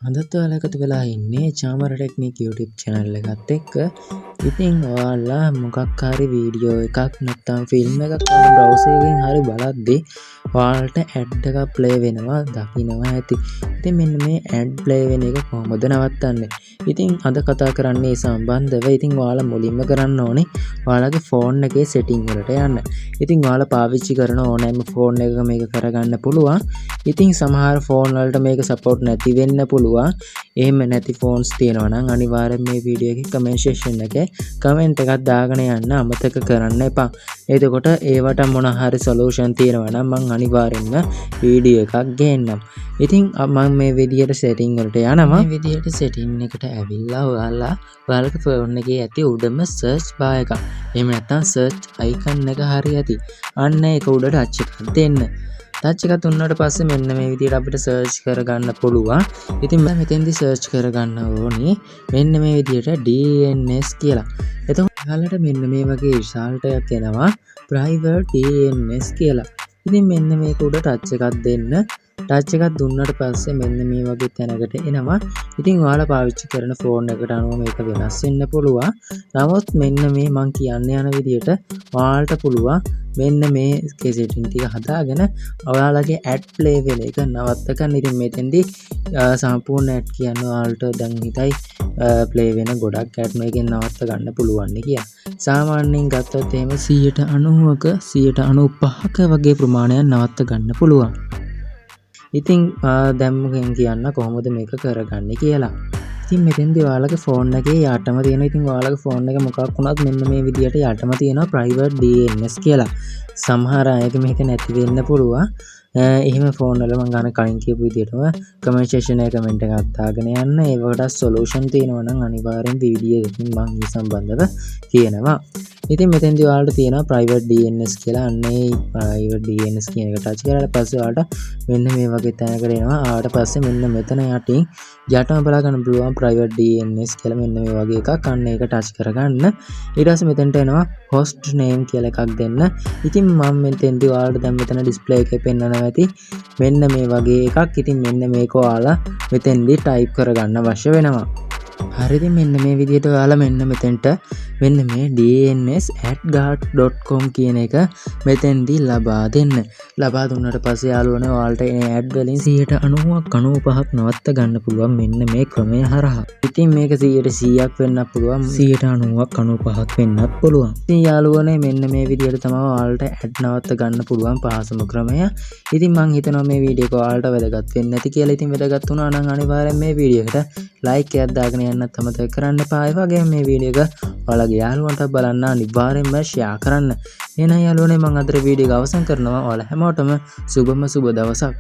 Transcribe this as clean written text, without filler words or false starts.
අදත් ඔයාලා එකතු වෙලා ඉන්නේ චාමර ටෙක්නික් YouTube channel එකත් එක්ක. ඉතින් ඔයාලා මොකක් හරි වීඩියෝ එකක් නැත්නම් ෆිල්ම් එකක් browser එකෙන් හරි බලද්දී ඔයාලට ad එකක් play වෙනවා දකින්නවා ඇති. ඉතින් මෙන්න මේ ad play වෙන එක කොහොමද නවත්තන්නේ? ඉතින් අද කතා කරන්නේ සම්බන්ධව. ඉතින් ඔයාලා මුලින්ම කරන්න ඕනේ ඔයාලගේ phone එකේ setting වලට යන්න. ඉතින් ඔයාලා පාවිච්චි කරන ඕනෑම phone එකක මේක කරගන්න පුළුවන්. ඉතින් සමහර phone වලට මේක support නැති වෙන්න පුළුවන්. එහෙම නැති ෆෝන්ස් තියෙනවා නම් අනිවාර්යෙන් මේ වීඩියෝ එකේ කමෙන්ට් සෙක්ෂන් එකේ කමෙන්ට් එකක් දාගෙන යන්න අමතක කරන්න එපා. එතකොට ඒවට මොන හරි සොලියුෂන් තියෙනවා නම් මම අනිවාර්යෙන්ම වීඩියෝ එකක් ගේන්නම්. ඉතින් මම මේ විදියට සෙටින් වලට යනවා. මේ විදියට සෙටින් එකට ඇවිල්ලා ඔයාලගේ ෆෝන් එකේ ඇති උඩම සර්ච් බාර් එක. එහෙම නැත්නම් සර්ච් අයිකන් එක හරි ඇති. අන්න ඒක උඩ ටච් එකක් දෙන්න. ටච් එකක් දුන්නාට පස්සේ මෙන්න මේ විදිහට අපිට සර්ච් කරගන්න පුළුවන්. ඉතින් මම මෙතෙන්දි සර්ච් කරගන්න ඕනේ මෙන්න මේ විදිහට DNS කියලා. එතකොට ඔයාලට මෙන්න මේ වගේ result එකක් එනවා private DNS කියලා. ඉතින් මෙන්න මේක උඩ ටච් එකක් දෙන්න. ටච් එකක් දුන්නාට පස්සේ මෙන්න මේ වගේ තැනකට එනවා. ඉතින් ඔයාලා පාවිච්චි කරන ෆෝන් එකට අනුව මේක වෙනස් වෙන්න පුළුවන්. නමුත් මෙන්න මේ මම කියන්න යන විදිහට ඔයාලට පුළුවන් මෙන්න මේ setting ටික හදාගෙන ඔයාලගේ ad play වෙන එක නවත්ත ගන්න. ඉතින් මෙතෙන්දී සම්පූර්ණ ad කියන්න ඔයාලට දැන් හිතයි play වෙන ගොඩක් ad මේකෙන් නවත්ත ගන්න පුළුවන් නේ කියලා. සාමාන්‍යයෙන් ගත්තොත් එහෙම 90%ක 95%ක වගේ ප්‍රමාණයක් නවත්ත ගන්න පුළුවන්. ඉතින් දැන් මම කියන්න කොහොමද මේක කරගන්නේ කියලා. ඉතින් මෙතෙන්දී ඔයාලගේ ෆෝන් එකේ යටම තියෙන ඉතින් ඔයාලගේ ෆෝන් එක මොකක් වුණත් මෙන්න මේ විදියට යටම තියෙනවා private DNS කියලා. සමහර අයගේ මේක නැති වෙන්න පුළුවන්. එහෙම ෆෝන් වල මම ගන්න කලින් කියපු විදියටම කමෙන්ට් සෙක්ෂන් එකේ කමෙන්ට් එකක් දාගෙන යන්න. ඒකට සොලියුෂන් තියෙනවා නම් අනිවාර්යෙන් වීඩියෝ එකකින් මම මේ සම්බන්ධව කියනවා. ඉතින් මෙතෙන්දී ඔයාලට තියෙනවා private DNS කියලා. අන්න ඒ private DNS කියන එක ටච් කරලා පස්සේ ඔයාලට මෙන්න මේ වගේ තැනකට එනවා. ආවට පස්සේ මෙන්න මෙතන යටින් යටම බලා ගන්න පුළුවන් private DNS කියලා මෙන්න මේ වගේ එකක්. අන්න ඒක ටච් කරගන්න. ඊට පස්සේ මෙතනට එනවා host name කියලා එකක් දෙන්න. ඉතින් මම මෙතෙන්දී ඔයාලට දැන් මෙතන display එකේ පෙන්වනවා ඇති මෙන්න මේ වගේ එකක්. ඉතින් මෙන්න මේක ඔයාලා මෙතෙන්දී type කරගන්න අවශ්‍ය වෙනවා. හරිද? මෙන්න මේ විදිහට ඔයාලා මෙන්න මෙතෙන්ට මෙන්න මේ dns@guard.com කියන එක මෙතෙන්දී ලබා දෙන්න. ලබා දුන්නාට පස්සේ යාළුවනේ ඔයාලට මේ ad වලින් 90%ක් 95%ක් නවත්ත ගන්න පුළුවන් මෙන්න මේ ක්‍රමය හරහා. ඉතින් මේක 100%ක් වෙන්නත් පුළුවන් 90%ක් 95%ක් වෙන්නත් පුළුවන්. ඉතින් යාළුවනේ මෙන්න මේ විදිහට තමයි ඔයාලට ad නවත්ත ගන්න පුළුවන් පහසුම ක්‍රමය. ඉතින් මම හිතනවා මේ වීඩියෝ එක ඔයාලට වැදගත් වෙන්නේ නැති කියලා. ඉතින් වැදගත් වුණා නම් අනිවාර්යෙන් මේ වීඩියෝ එකට like එකක් දාගෙන යන්නත් අමතක කරන්න එපා. ඒ වගේම මේ වීඩියෝ එක ඔයාලගේ යාළුවන්ට බලන්න අනිවාර්යෙන්ම share කරන්න. එහෙනම් යාළුවනේ මම අද වීඩියෝ එක අවසන් කරනවා. ඔයාලා හැමෝටම සුබම සුබ දවසක්.